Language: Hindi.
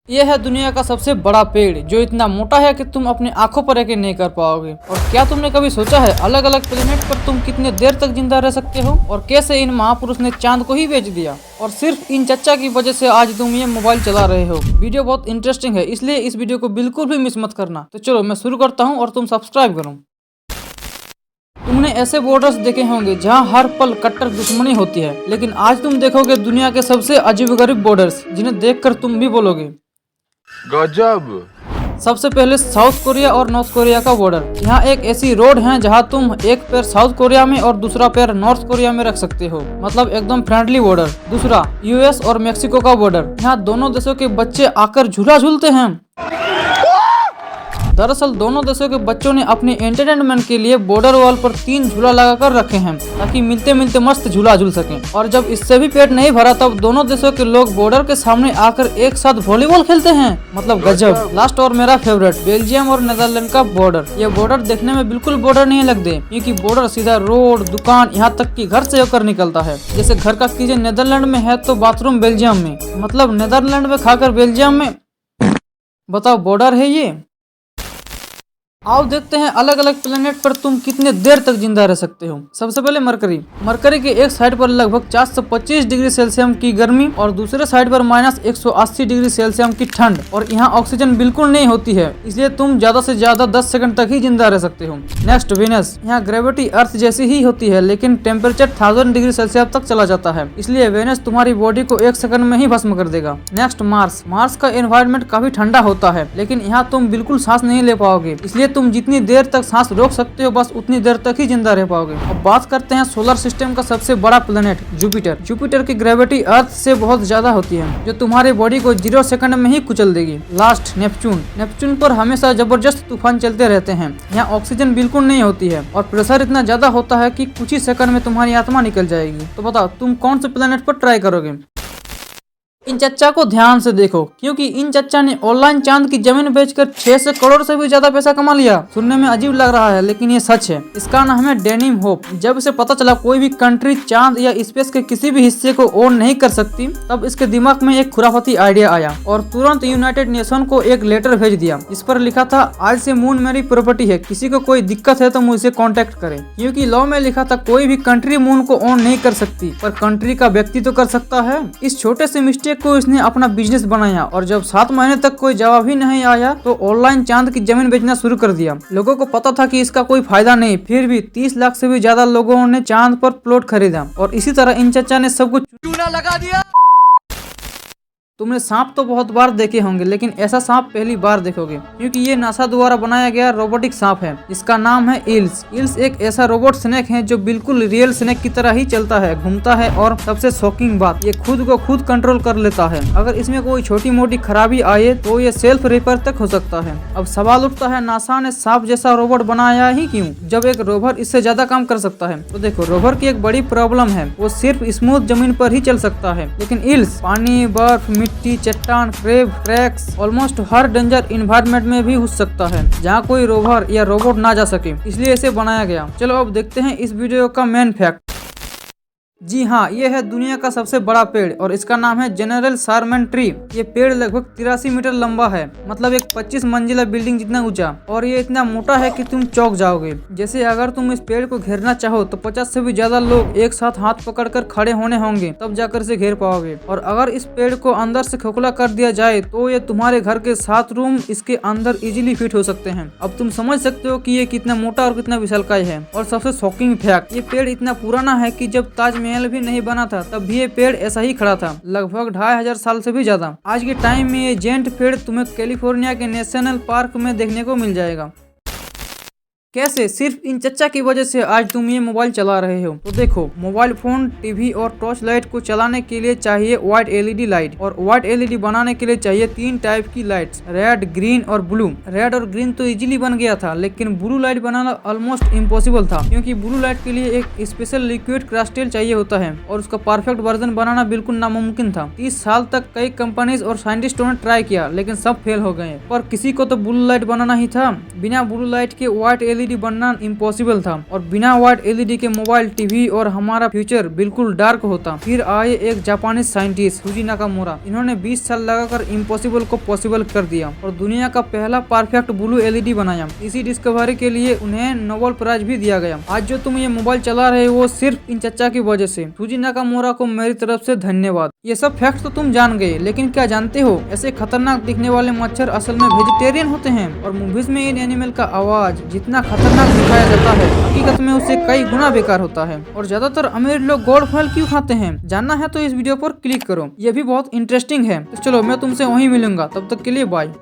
यह है दुनिया का सबसे बड़ा पेड़ जो इतना मोटा है कि तुम अपनी आंखों पर यकीन नहीं कर पाओगे। और क्या तुमने कभी सोचा है अलग अलग प्लेनेट पर तुम कितने देर तक जिंदा रह सकते हो और कैसे इन महापुरुष ने चांद को ही बेच दिया और सिर्फ इन चच्चा की वजह से आज तुम ये मोबाइल चला रहे हो। वीडियो बहुत इंटरेस्टिंग है, इसलिए इस वीडियो को बिल्कुल भी मिस मत करना। तो चलो मैं शुरू करता हूँ और तुम सब्सक्राइब करो। तुमने ऐसे बॉर्डर्स देखे होंगे जहां हर पल कट्टर दुश्मनी होती है, लेकिन आज तुम देखोगे दुनिया के सबसे अजीबोगरीब बॉर्डर्स जिन्हें देखकर तुम भी बोलोगे गजब। सबसे पहले साउथ कोरिया और नॉर्थ कोरिया का बॉर्डर। यहाँ एक ऐसी रोड है जहाँ तुम एक पैर साउथ कोरिया में और दूसरा पैर नॉर्थ कोरिया में रख सकते हो, मतलब एकदम फ्रेंडली बॉर्डर। दूसरा यूएस और मेक्सिको का बॉर्डर। यहाँ दोनों देशों के बच्चे आकर झूला झूलते हैं। दरअसल दोनों देशों के बच्चों ने अपने एंटरटेनमेंट के लिए बॉर्डर वॉल पर 3 झूला लगाकर रखे हैं ताकि मिलते मिलते मस्त झूला झूल सकें। और जब इससे भी पेट नहीं भरा तब दोनों देशों के लोग बॉर्डर के सामने आकर एक साथ वॉलीबॉल खेलते हैं, मतलब गजब। लास्ट और मेरा फेवरेट, बेल्जियम और नेदरलैंड का बॉर्डर। ये बॉर्डर देखने में बिल्कुल बॉर्डर नहीं लगते, क्योंकि बॉर्डर सीधा रोड, दुकान, यहाँ तक कि घर से होकर निकलता है। जैसे घर का किचन नेदरलैंड में है तो बाथरूम बेल्जियम में, मतलब नेदरलैंड में खाकर बेल्जियम में। बताओ बॉर्डर है ये। आओ देखते हैं अलग अलग प्लेनेट पर तुम कितने देर तक जिंदा रह सकते हो। सबसे पहले मरकरी। मरकरी के एक साइड पर लगभग 425 डिग्री सेल्सियस की गर्मी और दूसरे साइड पर -180 डिग्री सेल्सियस की ठंड, और यहाँ ऑक्सीजन बिल्कुल नहीं होती है, इसलिए तुम ज्यादा से ज्यादा 10 सेकंड तक ही जिंदा रह सकते हो। Next Venus. यहाँ ग्रेविटी अर्थ जैसी ही होती है, लेकिन टेम्परेचर 1000 डिग्री सेल्सियस तक चला जाता है, इसलिए वेनस तुम्हारी बॉडी को 1 सेकंड में ही भस्म कर देगा। Next Mars. मार्स का एनवायरनमेंट काफी ठंडा होता है, लेकिन यहाँ तुम बिल्कुल सांस नहीं ले पाओगे, इसलिए तुम जितनी देर तक सांस रोक सकते हो बस उतनी देर तक ही जिंदा रह पाओगे। अब बात करते हैं सोलर सिस्टम का सबसे बड़ा प्लेनेट जुपिटर। जुपिटर की ग्रेविटी अर्थ से बहुत ज्यादा होती है, जो तुम्हारी बॉडी को 0 सेकंड में ही कुचल देगी। Last Neptune. नेपच्यून पर हमेशा जबरदस्त तूफान चलते रहते हैं। यहाँ ऑक्सीजन बिल्कुल नहीं होती है और प्रेशर इतना ज्यादा होता है कि कुछ ही सेकंड में तुम्हारी आत्मा निकल जाएगी। तो बताओ तुम कौन से प्लेनेट पर ट्राई करोगे। इन चच्चा को ध्यान से देखो, क्योंकि इन चच्चा ने ऑनलाइन चांद की जमीन बेचकर 600 करोड़ से भी ज्यादा पैसा कमा लिया। सुनने में अजीब लग रहा है, लेकिन ये सच है। इसका नाम है डेनिम होप। जब इसे पता चला कोई भी कंट्री चांद या स्पेस के किसी भी हिस्से को ओन नहीं कर सकती, तब इसके दिमाग में एक खुराफाती आइडिया आया और तुरंत यूनाइटेड नेशन को एक लेटर भेज दिया। इस पर लिखा था, आज से मून मेरी प्रॉपर्टी है, किसी को कोई दिक्कत है तो मुझसे कॉन्टेक्ट करे। क्योंकि लॉ में लिखा था कोई भी कंट्री मून को ओन नहीं कर सकती, पर कंट्री का व्यक्ति तो कर सकता है। इस छोटे से मिस्टेक को इसने अपना बिजनेस बनाया और जब 7 महीने तक कोई जवाब ही नहीं आया तो ऑनलाइन चांद की जमीन बेचना शुरू कर दिया। लोगों को पता था कि इसका कोई फायदा नहीं, फिर भी 30 लाख से भी ज्यादा लोगों ने चांद पर प्लॉट खरीदा और इसी तरह इन चच्चा ने सब कुछ चूना लगा दिया। तुमने सांप तो बहुत बार देखे होंगे, लेकिन ऐसा सांप पहली बार देखोगे, क्योंकि ये नासा द्वारा बनाया गया रोबोटिक सांप है। इसका नाम है इल्स। इल्स एक ऐसा रोबोट स्नेक है जो बिल्कुल रियल स्नेक की तरह ही चलता है, घूमता है और सबसे शॉकिंग बात, ये खुद को खुद कंट्रोल कर लेता है। अगर इसमें कोई छोटी मोटी खराबी आए तो ये सेल्फ रिपेयर तक हो सकता है। अब सवाल उठता है, नासा ने सांप जैसा रोबोट बनाया ही क्यों, जब एक रोवर इससे ज्यादा काम कर सकता है। तो देखो, रोवर की एक बड़ी प्रॉब्लम है, वो सिर्फ स्मूथ जमीन पर ही चल सकता है, लेकिन इल्स पानी, बर्फ, मिट्टी, चट्टान, क्रेब, ट्रैक्स, ऑलमोस्ट हर डेंजर इन्वायरमेंट में भी घुस सकता है जहाँ कोई रोवर या रोबोट ना जा सके, इसलिए इसे बनाया गया। चलो अब देखते हैं इस वीडियो का मेन फैक्ट। जी हाँ, ये है दुनिया का सबसे बड़ा पेड़ और इसका नाम है जनरल शारमैन ट्री। ये पेड़ लगभग 83 मीटर लंबा है, मतलब एक 25 मंजिला बिल्डिंग जितना ऊंचा, और ये इतना मोटा है कि तुम चौंक जाओगे। जैसे अगर तुम इस पेड़ को घेरना चाहो तो 50 से भी ज्यादा लोग एक साथ हाथ पकड़कर खड़े होने होंगे, तब जाकर इसे घेर पाओगे। और अगर इस पेड़ को अंदर से खोखला कर दिया जाए तो ये तुम्हारे घर के 7 रूम इसके अंदर इजीली फिट हो सकते हैं। अब तुम समझ सकते हो कि ये कितना मोटा और कितना विशालकाय है। और सबसे शॉकिंग फैक्ट, ये पेड़ इतना पुराना है कि जब ताजमहल भी नहीं बना था तब भी ये पेड़ ऐसा ही खड़ा था, लगभग 2500 साल से भी ज्यादा। आज के टाइम में ये जेंट पेड़ तुम्हें कैलिफोर्निया के नेशनल पार्क में देखने को मिल जाएगा। कैसे? सिर्फ इन चच्चा की वजह से आज तुम ये मोबाइल चला रहे हो। तो देखो, मोबाइल फोन, टीवी और टॉर्च लाइट को चलाने के लिए चाहिए व्हाइट एलईडी लाइट, और व्हाइट एलईडी बनाने के लिए चाहिए 3 टाइप की लाइट्स, रेड, ग्रीन और ब्लू। रेड और ग्रीन तो इजीली बन गया था, लेकिन ब्लू लाइट बनाना ऑलमोस्ट इम्पॉसिबल था, क्योंकि ब्लू लाइट के लिए एक स्पेशल लिक्विड क्रिस्टल चाहिए होता है और उसका परफेक्ट वर्जन बनाना बिल्कुल नामुमकिन था। 30 साल तक कई कंपनीज और साइंटिस्टों ने ट्राई किया, लेकिन सब फेल हो गए। पर किसी को तो ब्लू लाइट बनाना ही था। बिना ब्लू लाइट के व्हाइट एलईडी एलईडी बनना इम्पॉसिबल था और बिना व्हाइट एलईडी के मोबाइल, टीवी और हमारा फ्यूचर बिल्कुल डार्क होता। फिर आए एक जापानीज साइंटिस्ट फुजी नाकामुरा। इन्होंने 20 साल लगाकर इम्पॉसिबल को पॉसिबल कर दिया और दुनिया का पहला परफेक्ट ब्लू एलईडी बनाया। इसी डिस्कवरी के लिए उन्हें नोबेल प्राइज भी दिया गया। आज जो तुम ये मोबाइल चला रहे हो वो सिर्फ इन चचा की वजह से। फुजी नाकामुरा को मेरी तरफ से धन्यवाद। ये सब फैक्ट तो तुम जान गए, लेकिन क्या जानते हो ऐसे खतरनाक दिखने वाले मच्छर असल में वेजिटेरियन होते हैं और मूवीज में इन एनिमल का आवाज जितना खतरनाक दिखाया जाता है हकीकत में उससे कई गुना बेकार होता है। और ज्यादातर अमीर लोग गोल्ड फॉइल क्यों खाते हैं, जानना है तो इस वीडियो पर क्लिक करो, ये भी बहुत इंटरेस्टिंग है। तो चलो मैं तुमसे वहीं मिलूंगा, तब तक के लिए बाय।